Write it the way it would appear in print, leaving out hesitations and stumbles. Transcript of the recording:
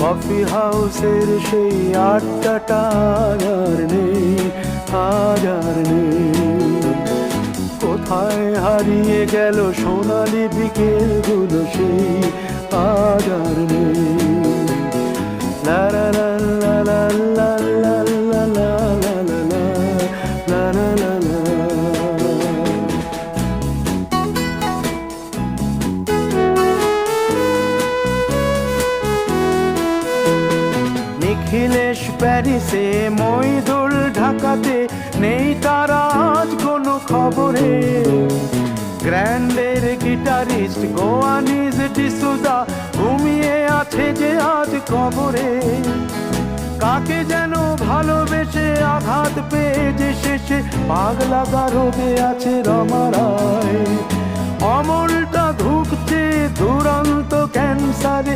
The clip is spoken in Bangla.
কফি হাউসের সেই আড্ডাটা আর নেই, আজ আর নেই। কোথায় হারিয়ে গেল সোনালি বিকেলগুলো সেই আজ আর নেই। লা লা লা লা লা লা লা লা লা লা লা লা লা লা। নিখিলেশ প্যারিসে, মইদুল ঢাকাতে, নেই তারা আজ কোনো খবরে। গ্র্যান্ডের গিটারিস্ট গোয়ানিজ ডিসুজা ঘুমিয়ে আছে যে আজ কবরে। কাকে যেন ভালোবেসে আঘাত পেয়ে যে শেষে পাগলা গারদে আছে রমা রায়। অমলটা ধুকছে দুরন্ত ক্যান্সারে,